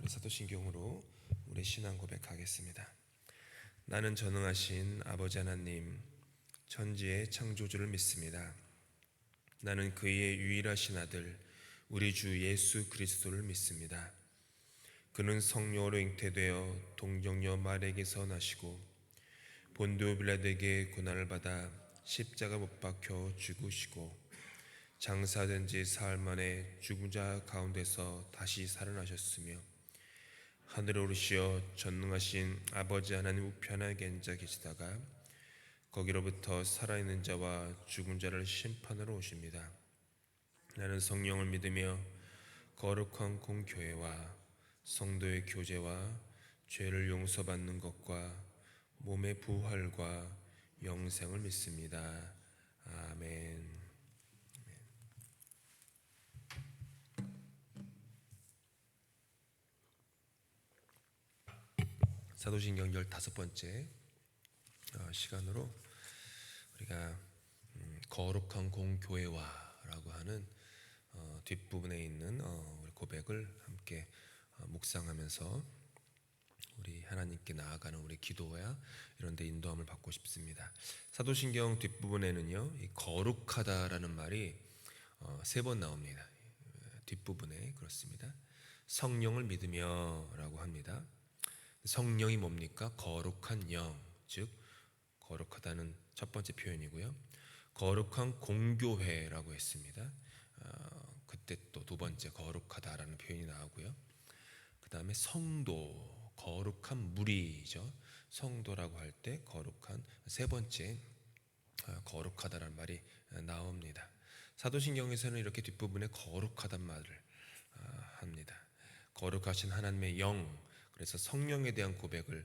사도신경으로 우리 신앙 고백하겠습니다. 나는 전능하신 아버지 하나님, 천지의 창조주를 믿습니다. 나는 그의 유일하신 아들 우리 주 예수 그리스도를 믿습니다. 그는 성령으로 잉태되어 동정녀 마리아에게서 나시고 본디오 빌라도에게 고난을 받아 십자가 못 박혀 죽으시고 장사된 지 사흘 만에 죽은 자 가운데서 다시 살아나셨으며 하늘에 오르시어 전능하신 아버지 하나님 우편에 앉아 계시다가 거기로부터 살아있는 자와 죽은 자를 심판하러 오십니다. 나는 성령을 믿으며 거룩한 공교회와 성도의 교제와 죄를 용서받는 것과 몸의 부활과 영생을 믿습니다. 아멘. 사도신경 15번째 시간으로 우리가 거룩한 공교회와라고 하는 뒷부분에 있는 우리 고백을 함께 묵상하면서 우리 하나님께 나아가는 우리 기도와 이런 데 인도함을 받고 싶습니다. 사도신경 뒷부분에는요, 이 거룩하다라는 말이 3번 나옵니다. 뒷부분에 그렇습니다. 성령을 믿으며라고 합니다. 성령이 뭡니까? 거룩한 영, 즉 거룩하다는 첫 번째 표현이고요. 거룩한 공교회라고 했습니다. 그때 또 두 번째 거룩하다라는 표현이 나오고요. 그 다음에 성도, 거룩한 무리죠. 성도라고 할 때 거룩한 세 번째 거룩하다라는 말이 나옵니다. 사도신경에서는 이렇게 뒷부분에 거룩하단 말을 합니다. 거룩하신 하나님의 영, 그래서 성령에 대한 고백을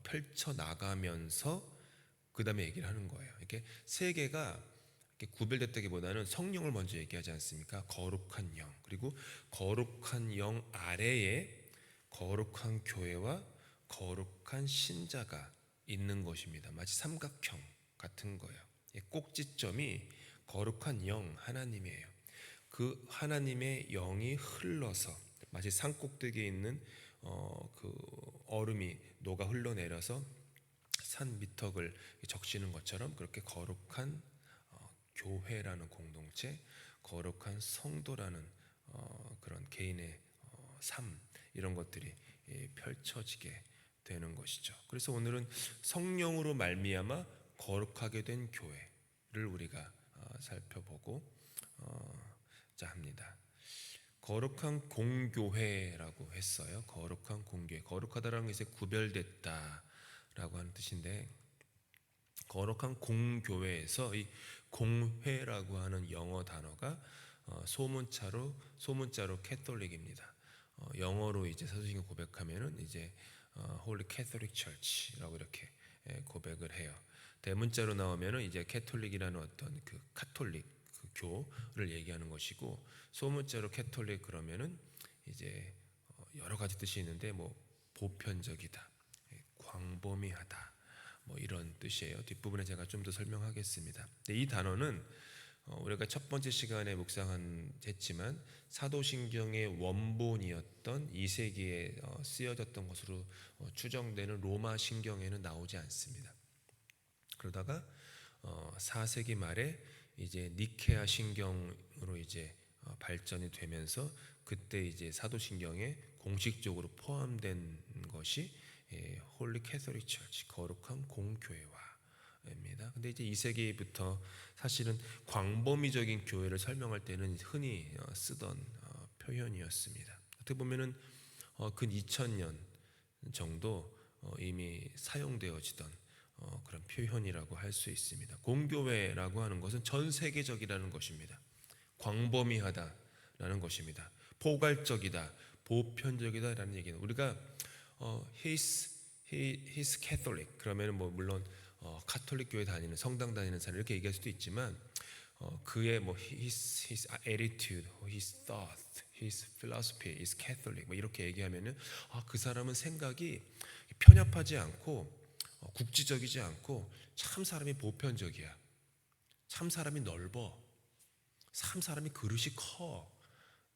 펼쳐 나가면서 그 다음에 얘기를 하는 거예요. 이렇게 세 개가 이렇게 구별됐다기보다는 성령을 먼저 얘기하지 않습니까? 거룩한 영, 그리고 거룩한 영 아래에 거룩한 교회와 거룩한 신자가 있는 것입니다. 마치 삼각형 같은 거예요. 꼭지점이 거룩한 영 하나님이에요. 그 하나님의 영이 흘러서 마치 산꼭대기에 있는 그 얼음이 녹아 흘러내려서 산 미턱을 적시는 것처럼 그렇게 거룩한 교회라는 공동체, 거룩한 성도라는 그런 개인의 삶, 이런 것들이 펼쳐지게 되는 것이죠. 그래서 오늘은 성령으로 말미암아 거룩하게 된 교회를 우리가 살펴보고 자 합니다. 거룩한 공교회라고 했어요. 거룩한 공교회, 거룩하다라는 것에 구별됐다라고 하는 뜻인데, 거룩한 공교회에서 이 공회라고 하는 영어 단어가 소문자로 캐톨릭입니다. 영어로 이제 사도신경 고백하면은 이제 Holy Catholic Church라고 이렇게 고백을 해요. 대문자로 나오면은 이제 캐톨릭이라는 어떤 그 카톨릭 그 교를 얘기하는 것이고, 소문자로 캐톨릭 그러면은 이제 여러 가지 뜻이 있는데 뭐 보편적이다, 광범위하다, 뭐 이런 뜻이에요. 뒷부분에 제가 좀 더 설명하겠습니다. 이 단어는 우리가 첫 번째 시간에 묵상했지만 사도신경의 원본이었던 2세기에 쓰여졌던 것으로 추정되는 로마 신경에는 나오지 않습니다. 그러다가 4세기 말에 이제 니케아 신경으로 이제 발전이 되면서 그때 이제 사도신경에 공식적으로 포함된 것이 홀리 캐서릭 처치, 거룩한 공교회화입니다. 근데 이제 2세기부터 사실은 광범위적인 교회를 설명할 때는 흔히 쓰던 표현이었습니다. 어떻게 보면은 근 2000년 정도 이미 사용되어지던 그런 표현이라고 할 수 있습니다. 공교회라고 하는 것은 전 세계적이라는 것입니다. 광범위하다라는 것입니다. 포괄적이다, 보편적이다라는 얘기는, 우리가 he's Catholic 그러면 뭐 물론 카톨릭 교회 다니는 성당 다니는 사람 이렇게 얘기할 수도 있지만 그의 뭐 his attitude, his thought, his philosophy is Catholic 뭐 이렇게 얘기하면은 그 사람은 생각이 편협하지 않고 국지적이지 않고 참 사람이 보편적이야, 참 사람이 넓어, 참 사람이 그릇이 커,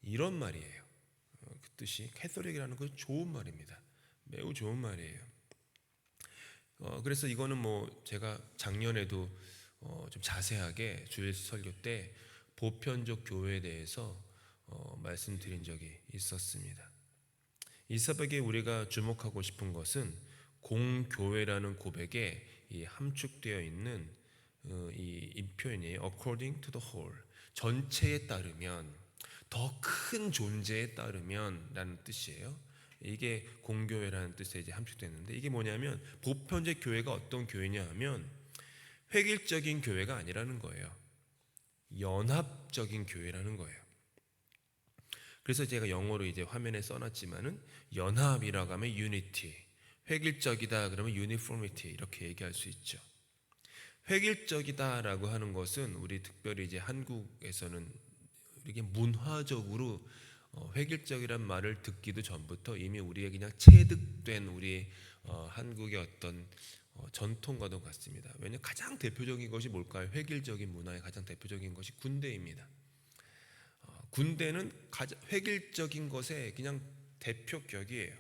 이런 말이에요. 뜻이 캐톨릭이라는 건 좋은 말입니다. 매우 좋은 말이에요. 그래서 이거는 뭐 제가 작년에도 좀 자세하게 주일 설교 때 보편적 교회에 대해서 말씀드린 적이 있었습니다. 이 새벽에 우리가 주목하고 싶은 것은 공교회라는 고백에 이 함축되어 있는 이 표현이에요. According to the whole, 전체에 따르면, 더 큰 존재에 따르면 라는 뜻이에요. 이게 공교회라는 뜻에 이제 함축되는데, 이게 뭐냐면 보편적 교회가 어떤 교회냐 하면 획일적인 교회가 아니라는 거예요. 연합적인 교회라는 거예요. 그래서 제가 영어로 이제 화면에 써놨지만은 연합이라고 하면 unity, 획일적이다 그러면 uniformity 이렇게 얘기할 수 있죠. 획일적이다라고 하는 것은 우리 특별히 이제 한국에서는 이게 문화적으로 획일적이란 말을 듣기도 전부터 이미 우리의 그냥 체득된 우리 한국의 어떤 전통과도 같습니다. 왜냐하면 가장 대표적인 것이 뭘까요? 획일적인 문화의 가장 대표적인 것이 군대입니다. 군대는 가장 획일적인 것의 그냥 대표격이에요.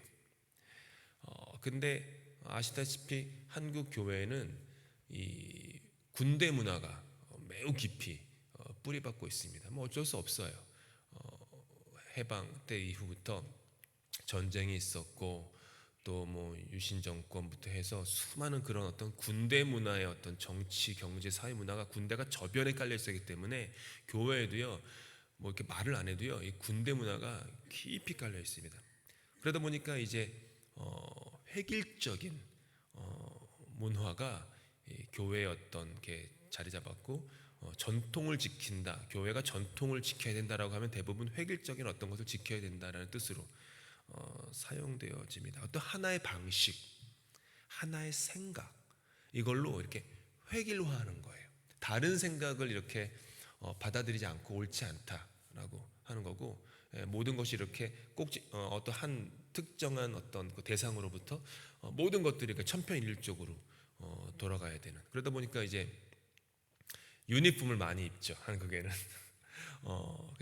근데 아시다시피 한국 교회는 이 군대 문화가 매우 깊이 뿌리박고 있습니다. 뭐 어쩔 수 없어요. 해방 때 이후부터 전쟁이 있었고 또 뭐 유신 정권부터 해서 수많은 그런 어떤 군대 문화의 어떤 정치, 경제, 사회 문화가 군대가 저변에 깔려 있었기 때문에 교회에도요. 뭐 이렇게 말을 안 해도요. 이 군대 문화가 깊이 깔려 있습니다. 그러다 보니까 이제 획일적인 문화가 이 교회의 어떤 게 자리 잡았고 전통을 지킨다. 교회가 전통을 지켜야 된다라고 하면 대부분 획일적인 어떤 것을 지켜야 된다라는 뜻으로 사용되어집니다. 어떤 하나의 방식, 하나의 생각 이걸로 이렇게 획일화하는 거예요. 다른 생각을 이렇게 받아들이지 않고 옳지 않다라고 하는 거고 모든 것이 이렇게 꼭 어떤 한 특정한 어떤 그 대상으로부터 모든 것들이 천편일률적으로 돌아가야 되는 그러다 보니까 이제 유니폼을 많이 입죠. 한국에는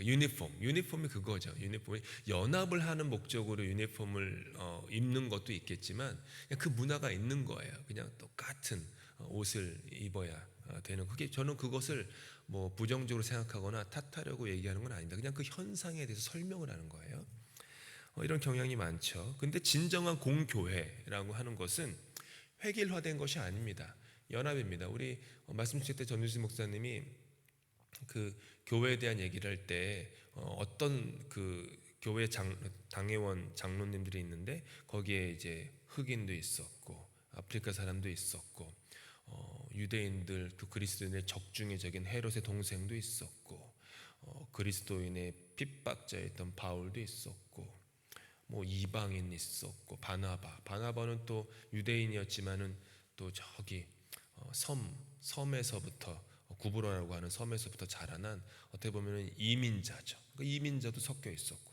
유니폼이 그거죠. 유니폼이 연합을 하는 목적으로 유니폼을 입는 것도 있겠지만 그냥 그 문화가 있는 거예요. 그냥 똑같은 옷을 입어야 되는 그게 저는 그것을 뭐 부정적으로 생각하거나 탓하려고 얘기하는 건 아닙니다. 그냥 그 현상에 대해서 설명을 하는 거예요. 이런 경향이 많죠. 근데 진정한 공교회라고 하는 것은 획일화된 것이 아닙니다. 연합입니다. 우리 말씀 주실 때 전유진 목사님이 그 교회에 대한 얘기를 할 때 어떤 그 교회 당회원 장로님들이 있는데 거기에 이제 흑인도 있었고 아프리카 사람도 있었고 유대인들 또 그리스도인의 적중의적인 헤롯의 동생도 있었고 그리스도인의 핍박자였던 바울도 있었고 뭐 이방인 있었고 바나바는 또 유대인이었지만은 또 저기 섬에서부터 구브로라고 하는 섬에서부터 자라난 어떻게 보면 이민자죠. 그 이민자도 섞여 있었고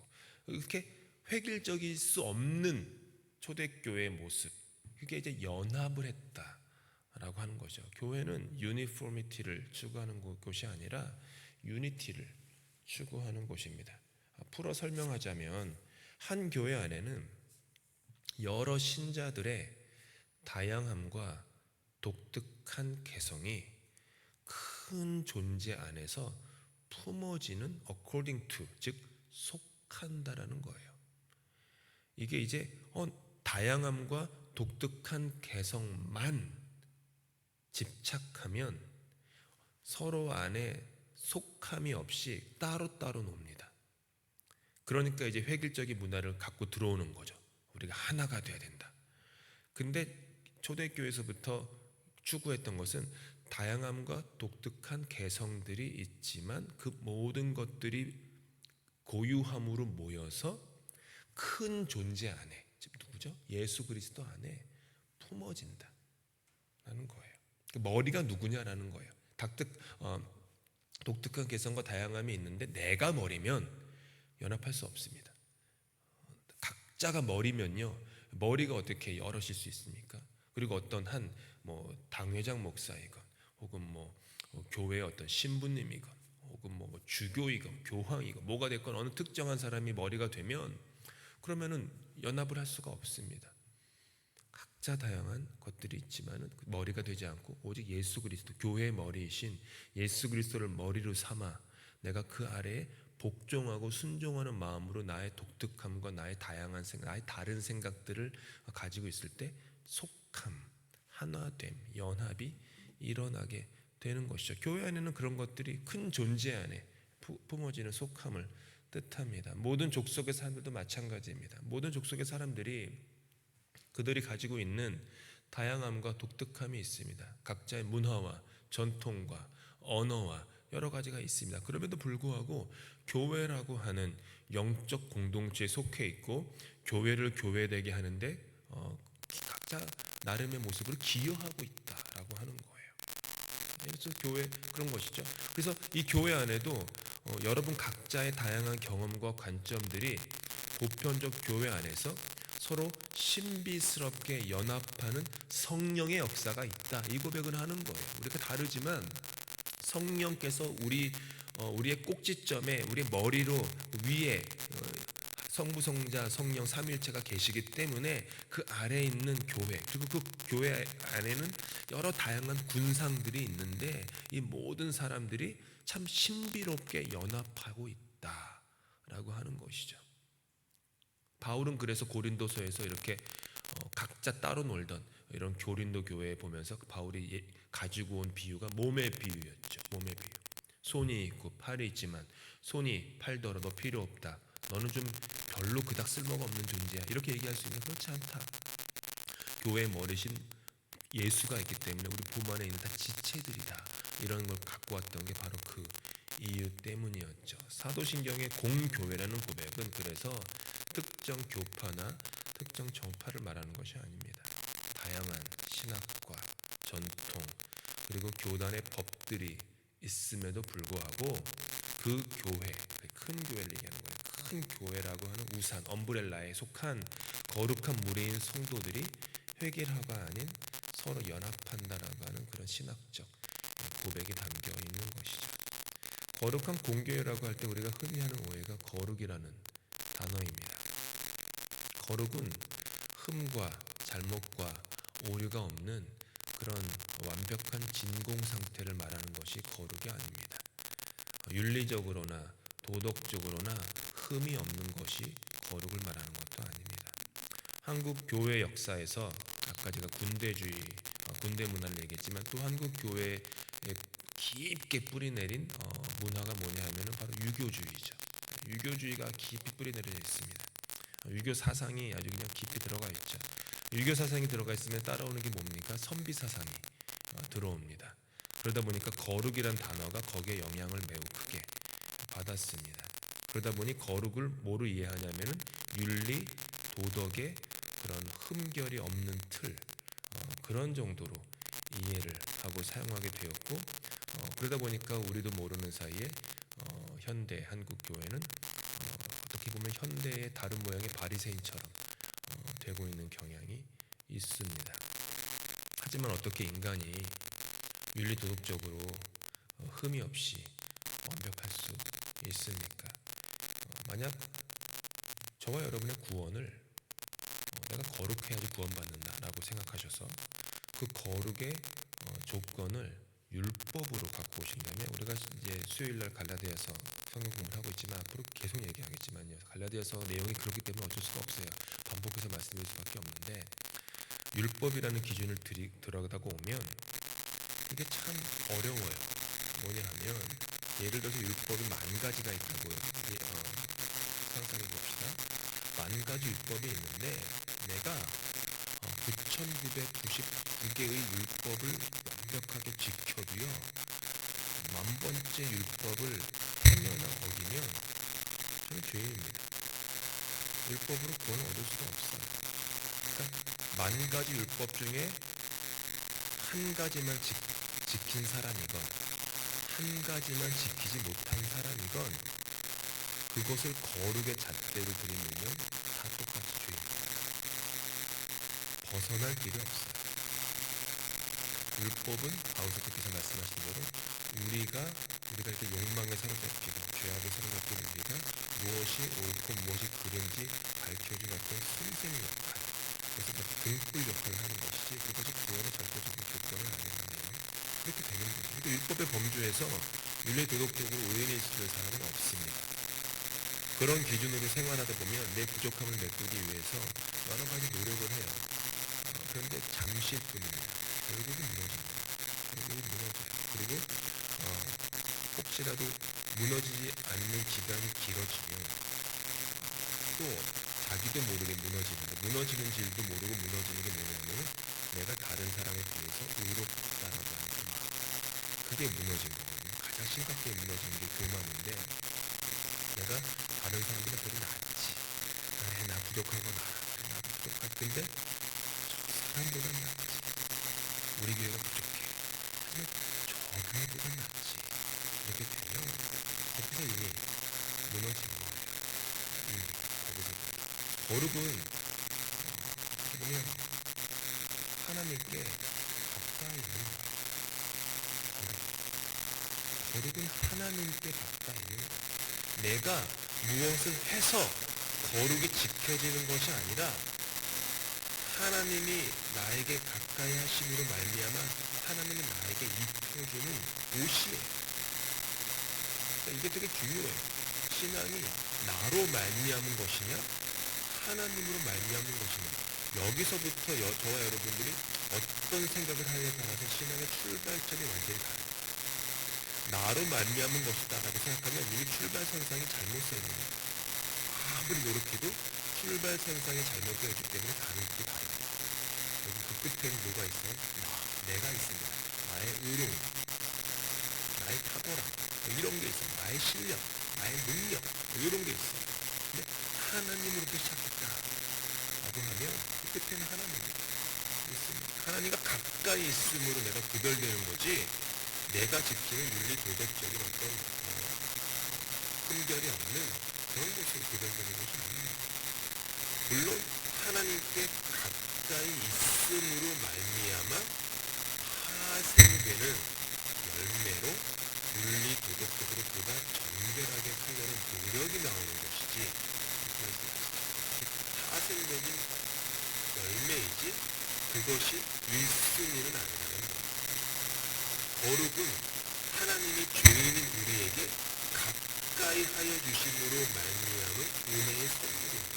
이렇게 획일적일 수 없는 초대교회의 모습 그게 이제 연합을 했다라고 하는 거죠. 교회는 유니포미티를 추구하는 곳이 아니라 유니티를 추구하는 곳입니다. 풀어 설명하자면 한 교회 안에는 여러 신자들의 다양함과 독특한 개성이 큰 존재 안에서 품어지는 according to 즉 속한다라는 거예요. 이게 이제 다양함과 독특한 개성만 집착하면 서로 안에 속함이 없이 따로따로 놉니다. 그러니까 이제 획일적인 문화를 갖고 들어오는 거죠. 우리가 하나가 돼야 된다. 근데 초대교회에서부터 추구했던 것은 다양함과 독특한 개성들이 있지만 그 모든 것들이 고유함으로 모여서 큰 존재 안에 누구죠? 예수 그리스도 안에 품어진다 라는 거예요. 머리가 누구냐라는 거예요. 독특한 개성과 다양함이 있는데 내가 머리면 연합할 수 없습니다. 각자가 머리면요 머리가 어떻게 여럿일 수 있습니까? 그리고 어떤 한 뭐 당회장 목사이건 혹은 뭐 교회의 어떤 신부님이건 혹은 뭐 주교이건 교황이건 뭐가 됐건 어느 특정한 사람이 머리가 되면 그러면은 연합을 할 수가 없습니다. 각자 다양한 것들이 있지만은 머리가 되지 않고 오직 예수 그리스도, 교회의 머리이신 예수 그리스도를 머리로 삼아 내가 그 아래에 복종하고 순종하는 마음으로 나의 독특함과 나의 다양한 생각, 나의 다른 생각들을 가지고 있을 때 속함, 하나됨, 연합이 일어나게 되는 것이죠. 교회 안에는 그런 것들이 큰 존재 안에 품어지는 속함을 뜻합니다. 모든 족속의 사람들도 마찬가지입니다. 모든 족속의 사람들이 그들이 가지고 있는 다양함과 독특함이 있습니다. 각자의 문화와 전통과 언어와 여러 가지가 있습니다. 그럼에도 불구하고 교회라고 하는 영적 공동체에 속해 있고 교회를 교회되게 하는데 각자 나름의 모습으로 기여하고 있다라고 하는 거예요. 그래서 교회 그런 것이죠. 그래서 이 교회 안에도 여러분 각자의 다양한 경험과 관점들이 보편적 교회 안에서 서로 신비스럽게 연합하는 성령의 역사가 있다. 이 고백을 하는 거예요. 우리가 다르지만 성령께서 우리의 꼭지점에 우리의 머리로 위에 성부, 성자, 성령 삼위일체가 계시기 때문에 그 아래에 있는 교회, 그리고 그 교회 안에는 여러 다양한 군상들이 있는데 이 모든 사람들이 참 신비롭게 연합하고 있다라고 하는 것이죠. 바울은 그래서 고린도서에서 이렇게 각자 따로 놀던 이런 고린도 교회에 보면서 바울이 가지고 온 비유가 몸의 비유였죠. 몸의 비유. 손이 있고 팔이 있지만 손이 팔더러 너 필요 없다. 너는 좀 별로 그닥 쓸모가 없는 존재야. 이렇게 얘기할 수 있는 그렇지 않다. 교회의 머리신 예수가 있기 때문에 우리 몸 안에 있는 다 지체들이다. 이런 걸 갖고 왔던 게 바로 그 이유 때문이었죠. 사도신경의 공교회라는 고백은 그래서 특정 교파나 특정 정파를 말하는 것이 아닙니다. 다양한 신학과 전통 그리고 교단의 법들이 있음에도 불구하고 그 교회, 큰 교회를 얘기하는 거예요. 큰 교회라고 하는 우산, 엄브렐라에 속한 거룩한 무리인 성도들이 회개라가 아닌 서로 연합한다라고 하는 그런 신학적 고백이 담겨 있는 것이죠. 거룩한 공교회라고 할 때 우리가 흔히 하는 오해가 거룩이라는 단어입니다. 거룩은 흠과 잘못과 오류가 없는 그런 완벽한 진공 상태를 말하는 것이 거룩이 아닙니다. 윤리적으로나 도덕적으로나 흠이 없는 것이 거룩을 말하는 것도 아닙니다. 한국 교회 역사에서 아까 제가 군대 문화를 얘기했지만 또 한국 교회에 깊게 뿌리내린 문화가 뭐냐 하면 바로 유교주의죠. 유교주의가 깊이 뿌리내려 있습니다. 유교 사상이 아주 그냥 깊이 들어가 있죠. 유교 사상이 들어가 있으면 따라오는 게 뭡니까? 선비 사상이 들어옵니다. 그러다 보니까 거룩이란 단어가 거기에 영향을 매우 크게 받았습니다. 그러다 보니 거룩을 뭐로 이해하냐면은 윤리, 도덕의 그런 흠결이 없는 틀 그런 정도로 이해를 하고 사용하게 되었고 그러다 보니까 우리도 모르는 사이에 현대 한국 교회는 어떻게 보면 현대의 다른 모양의 바리새인처럼 되고 있는 경향이 있습니다. 하지만 어떻게 인간이 윤리 도덕적으로 흠이 없이 완벽할 수 있습니까? 만약 저와 여러분의 구원을 내가 거룩해야지 구원받는다라고 생각하셔서 그 거룩의 조건을 율법으로 갖고 오신다면 우리가 이제 수요일날 갈라디아서 성경 공부를 하고 있지만 앞으로 계속 얘기하겠지만요. 갈라디아서 내용이 그렇기 때문에 어쩔 수가 없어요. 반복해서 말씀드릴 수밖에 없는데 율법이라는 기준을 들어가다 오면 이게 참 어려워요. 뭐냐 하면 예를 들어서 율법이 10,000가지가 있다고 상상해 봅시다. 10,000가지 율법이 있는데 내가 9,999개의 율법을 완벽하게 지켜도요 10,000번째 율법을 행여나 어기면 저는 죄인입니다. 율법으로 구원을 얻을 수가 없어요. 그러니까 10,000가지 율법 중에 한 가지만 지킨 사람이건 한 가지만 지키지 못한 사람이건 그것을 거룩의 잣대로 들이밀면 다 똑같이 죄입니다. 벗어날 길이 없어요. 율법은 바울사께서 말씀하신 대로 우리가 이렇게 욕망에 사로잡히고 죄악에 사로잡힌 우리가 무엇이 옳고 무엇이 그른지 밝혀준 어떤 순생 역할, 그래서 등불 역할을 하는 것이지 그것이 구원의 절대적인 조건은 아니라면 그렇게 되는 거죠. 그러니까 율법의 범주에서 윤리 도덕적으로 의인이 있을 사람은 없습니다. 그런 기준으로 생활하다 보면 내 부족함을 메꾸기 위해서 여러 가지 노력을 해요. 그런데 잠시일 뿐입니다. 결국은 무너집니다. 결국은 무너져요. 그리고 혹시라도 무너지지 않는 기간이 길어지면 또 자기도 모르게 무너지는 줄도 모르고 무너지는 게 뭐냐면 내가 다른 사람에 비해서 의롭다라고 하는 그 마음. 그게 무너진 거거든요. 가장 심각하게 무너지는 게 그 마음인데 내가 다른 사람보다 그래도 낫지. 그래, 나 부족한 건 알아. 그래, 나도 부족할 텐데 저 사람보다 낫지. 우리 교회가 부족해. 하지만 저 교회보다 낫지. 이렇게 되면 거기서 이미 무너지는 거예요. 거기서 거룩은 어떻게 보면 하나님께 가까이 있는 거예요. 거룩은 하나님께 가까이 있는 거예요. 내가 무엇을 해서 거룩이 지켜지는 것이 아니라 하나님이 나에게 가까이 하심으로 말미암아 하나님이 나에게 입혀주는 옷이에요. 그러니까 이게 되게 중요해요. 신앙이 나로 말미암은 것이냐 하나님으로 말미암은 것이냐. 여기서부터 저와 여러분들이 어떤 생각을 하느냐에 따라서 신앙의 출발점이 완전히 달라요. 나로 말미암은 것이다 라고 생각하면 이미 출발선상이 잘못 서 있는 거예요. 아무리 노력해도 출발선상이 잘못되어 있기 때문에 가는 길이 다릅니다. 여기 그 끝에는 뭐가 있어요? 내가 있습니다. 나의 의로움, 나의 탁월함, 이런 게 있어요. 나의 실력, 나의 능력, 이런 게 있어요. 근데 하나님으로부터 시작했다 라고 하면 그 끝에는 하나님이 있습니다. 하나님과 가까이 있음으로 내가 구별되는 거지 내가 지키는 윤리 도덕적인 어떤 흠결이 없는 그런 것으로 구별되는 것이 아닙니다. 물론 하나님께 가까이 있음으로 말미암아 파생되는 열매로 윤리 도덕적으로 보다 정결하게 살려는 노력이 나오는 것이지 파생되는 열매이지 그것이 1순위는 아니라는 거예요. 거룩은 하나님이 죄인인 우리에게 가까이 하여 주심으로 말미암은 은혜의 선물입니다.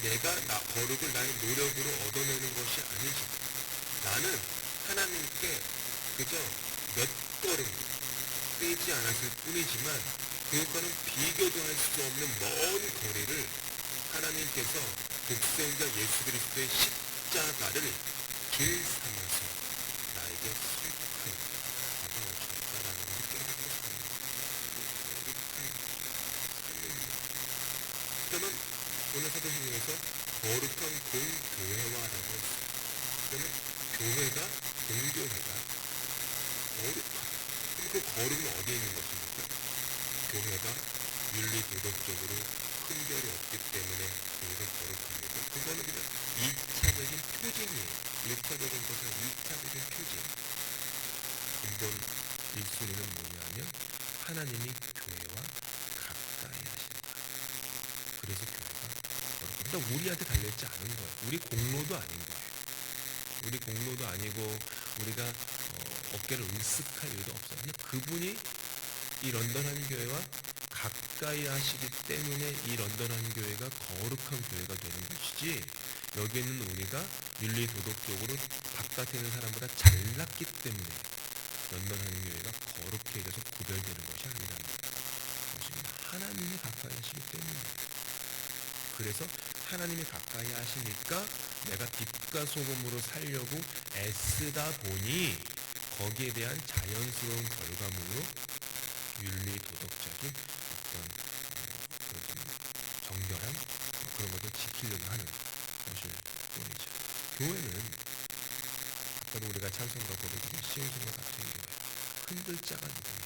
내가 거룩을 나의 노력으로 얻어내는 것이 아니지. 나는 하나님께 그저 몇 걸음 떼지 않았을 뿐이지만 그것과는 비교도 할 수 없는 먼 거리를 하나님께서 독생자 예수 그리스도의 십자가를 길 삼아서 나에게 슬픈 가방을 줬다라는 것을 깨닫게 합니다. 저는 오늘 사도행전에서 거룩한 공교회화라고 했어요. 그러면 교회가, 공교회가 거룩하다. 그럼 그 거룩은 어디에 있는 것입니까? 교회가 윤리 도덕적으로 흠결이 없기 때문에 교회가 거룩합니다. 그거는 그냥 2차적인 표징이에요. 1차적인 것은 2차적인 표징. 근본 1순위는 뭐냐면 하나님이 교회와 가까이 하신다. 그래서 교회가 거룩합니다. 그러니까 우리한테 달려있지 않은 거예요. 우리 공로도 아닌 거예요. 우리 공로도 아니고 우리가 어깨를 으쓱할 일도 없어요. 그냥 그분이 이 런던 한교회와 가까이 하시기 때문에 이 런던 한교회가 거룩한 교회가 되는 것이지 여기에는 우리가 윤리 도덕적으로 바깥에 있는 사람보다 잘났기 때문에 런던 한교회가 거룩해 이래서 구별되는 것이 아니라는 것입니다. 하나님이 가까이 하시기 때문입니다. 그래서 하나님이 가까이 하시니까 내가 빛과 소금으로 살려고 애쓰다 보니 거기에 대한 자연스러운 결과물로 윤리 도덕적인 어떤 정결함 그런 것을 지키려고 하는 것일 뿐이죠. 교회는 아까도 우리가 찬송가 고백에 시온성과 같은 교회 큰 글자가 누굽니까?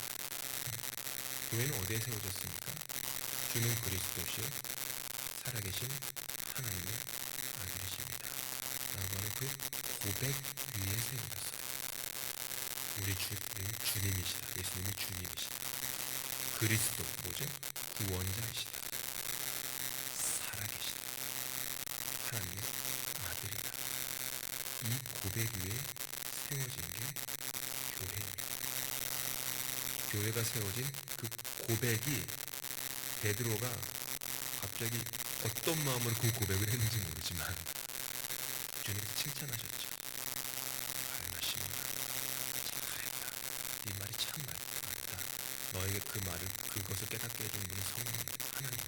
교회는 어디에 세워졌습니까? 주는 그리스도시요 살아계신 하나님의 아들이십니다 라고 하는 그 고백 위에 세워졌어요. 우리 주님이시다. 예수님이 주님이시다. 그리스도 뭐죠? 구원자이시다. 살아계시다. 하나님의 아들이다. 이 고백 위에 세워진 게 교회입니다. 교회가 세워진 그 고백이 베드로가 갑자기 어떤 마음으로 그 고백을 했는지 모르지만 주님께서 칭찬하셨죠. 잘하시구나. 잘했다. 이 말이 참 맞다. 너에게 그 말을 그것을 깨닫게 해준 분은 성령이다. 하나님.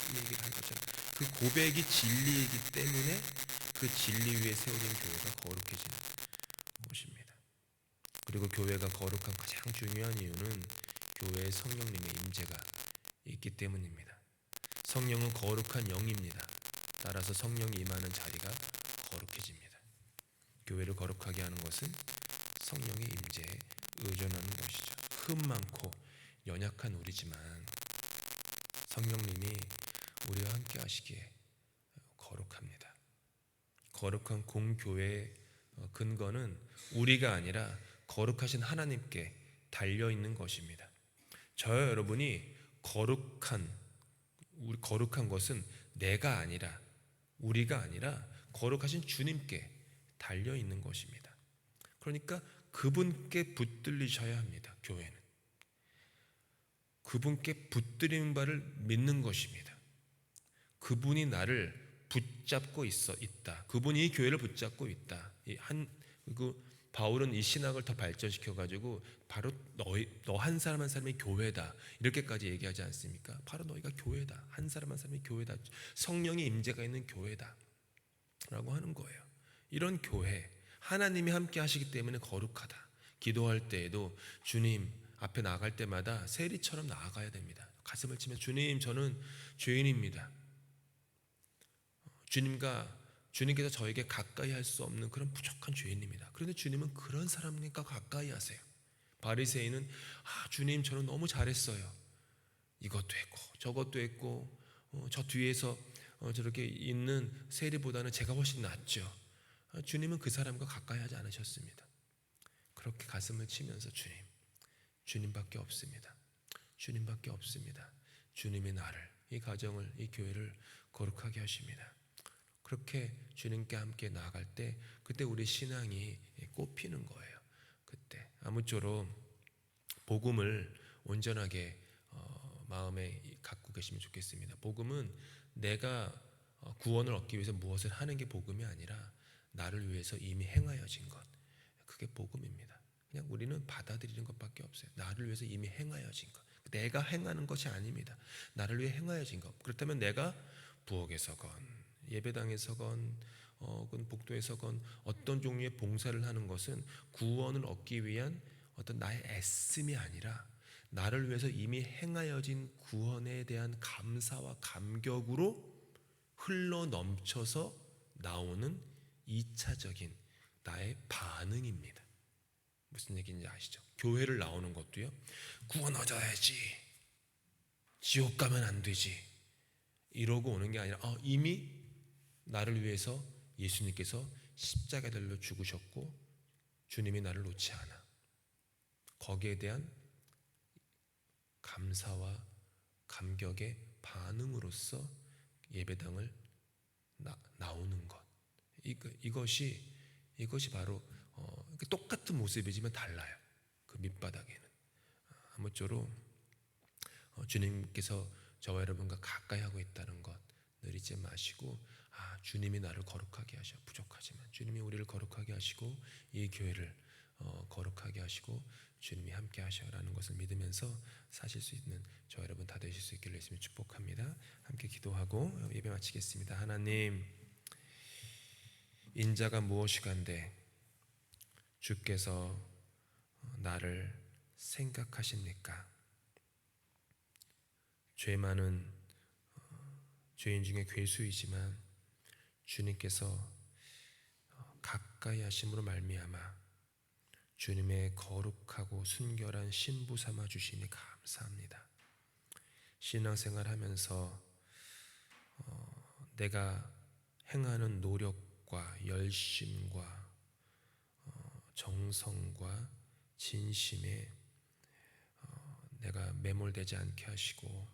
이 얘기를 한 것처럼 그 고백이 진리이기 때문에 그 진리 위에 세워진 교회가 거룩해진 것입니다. 그리고 교회가 거룩한 가장 중요한 이유는 교회에 성령님의 임재가 있기 때문입니다. 성령은 거룩한 영입니다. 따라서 성령이 임하는 자리가 거룩해집니다. 교회를 거룩하게 하는 것은 성령의 임재에 의존하는 것이죠. 흠 많고 연약한 우리지만 성령님이 우리와 함께 하시기에 거룩합니다. 거룩한 공교회의 근거는 우리가 아니라 거룩하신 하나님께 달려있는 것입니다. 저와 여러분이 거룩한 것은 내가 아니라 우리가 아니라 거룩하신 주님께 달려있는 것입니다. 그러니까 그분께 붙들리셔야 합니다. 교회는 그분께 붙들린 바를 믿는 것입니다. 그분이 나를 붙잡고 있다. 그분이 이 교회를 붙잡고 있다. 바울은 이 신학을 더 발전시켜 가지고 바로 너 한 사람 한 사람이 교회다 이렇게까지 얘기하지 않습니까? 바로 너희가 교회다. 한 사람 한 사람이 교회다. 성령의 임재가 있는 교회다 라고 하는 거예요. 이런 교회, 하나님이 함께 하시기 때문에 거룩하다. 기도할 때에도 주님 앞에 나아갈 때마다 세리처럼 나아가야 됩니다. 가슴을 치면 주님, 저는 죄인입니다. 주님께서 저에게 가까이 할 수 없는 그런 부족한 죄인입니다. 그런데 주님은 그런 사람과 가까이 하세요. 바리새인은 주님, 저는 너무 잘했어요. 이것도 했고 저것도 했고 저 뒤에서 저렇게 있는 세리보다는 제가 훨씬 낫죠. 주님은 그 사람과 가까이 하지 않으셨습니다. 그렇게 가슴을 치면서 주님밖에 없습니다. 주님밖에 없습니다. 주님이 나를, 이 가정을, 이 교회를 거룩하게 하십니다. 그렇게 주님께 함께 나아갈 때 그때 우리 신앙이 꽃피는 거예요. 그때 아무쪼록 복음을 온전하게 마음에 갖고 계시면 좋겠습니다. 복음은 내가 구원을 얻기 위해서 무엇을 하는 게 복음이 아니라 나를 위해서 이미 행하여진 것, 그게 복음입니다. 그냥 우리는 받아들이는 것밖에 없어요. 나를 위해서 이미 행하여진 것, 내가 행하는 것이 아닙니다. 나를 위해 행하여진 것. 그렇다면 내가 부엌에서건 예배당에서건 복도에서건 어떤 종류의 봉사를 하는 것은 구원을 얻기 위한 어떤 나의 애씀이 아니라 나를 위해서 이미 행하여진 구원에 대한 감사와 감격으로 흘러 넘쳐서 나오는 2차적인 나의 반응입니다. 무슨 얘기인지 아시죠? 교회를 나오는 것도요, 구원 얻어야지, 지옥 가면 안 되지 이러고 오는 게 아니라 이미 나를 위해서 예수님께서 십자가에 달려 죽으셨고 주님이 나를 놓지 않아. 거기에 대한 감사와 감격의 반응으로서 예배당을 나오는 것. 이것이 바로 똑같은 모습이지만 달라요. 그 밑바닥에는. 아무쪼록 주님께서 저와 여러분과 가까이 하고 있다는 것 늘 잊지 마시고, 주님이 나를 거룩하게 하셔. 부족하지만 주님이 우리를 거룩하게 하시고 이 교회를 거룩하게 하시고 주님이 함께 하셔라는 것을 믿으면서 사실 수 있는 저와 여러분 다 되실 수 있기를 예수님 축복합니다. 함께 기도하고 예배 마치겠습니다. 하나님, 인자가 무엇이간데 주께서 나를 생각하십니까? 죄 많은 죄인 중에 괴수이지만 주님께서 가까이 하심으로 말미암아 주님의 거룩하고 순결한 신부 삼아 주시니 감사합니다. 신앙생활 하면서 내가 행하는 노력과 열심과 정성과 진심에 내가 매몰되지 않게 하시고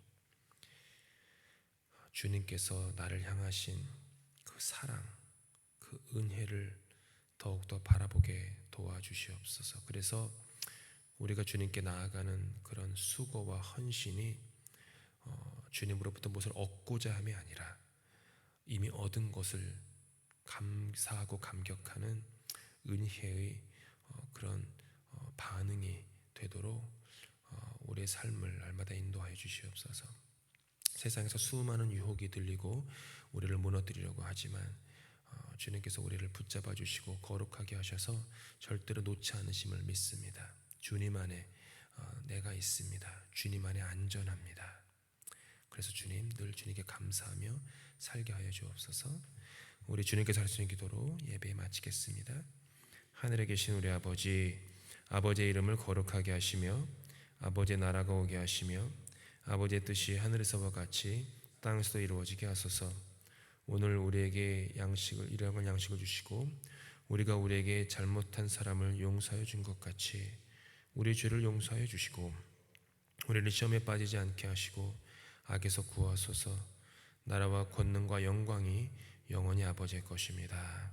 주님께서 나를 향하신 그 사랑, 그 은혜를 더욱더 바라보게 도와주시옵소서. 그래서 우리가 주님께 나아가는 그런 수고와 헌신이 주님으로부터 무엇을 얻고자 함이 아니라 이미 얻은 것을 감사하고 감격하는 은혜의 그런 반응이 되도록 우리의 삶을 날마다 인도하여 주시옵소서. 세상에서 수많은 유혹이 들리고 우리를 무너뜨리려고 하지만 주님께서 우리를 붙잡아 주시고 거룩하게 하셔서 절대로 놓지 않으심을 믿습니다. 주님 안에 내가 있습니다. 주님 안에 안전합니다. 그래서 주님, 늘 주님께 감사하며 살게 하여 주옵소서. 우리 주님께서 할 수 있는 기도로 예배 마치겠습니다. 하늘에 계신 우리 아버지, 아버지의 이름을 거룩하게 하시며 아버지의 나라가 오게 하시며 아버지의 뜻이 하늘에서와 같이 땅에서도 이루어지게 하소서. 오늘 우리에게 일용할 양식을 주시고 우리가 우리에게 잘못한 사람을 용서하여 준 것 같이 우리 죄를 용서하여 주시고 우리를 시험에 빠지지 않게 하시고 악에서 구하소서. 나라와 권능과 영광이 영원히 아버지의 것입니다.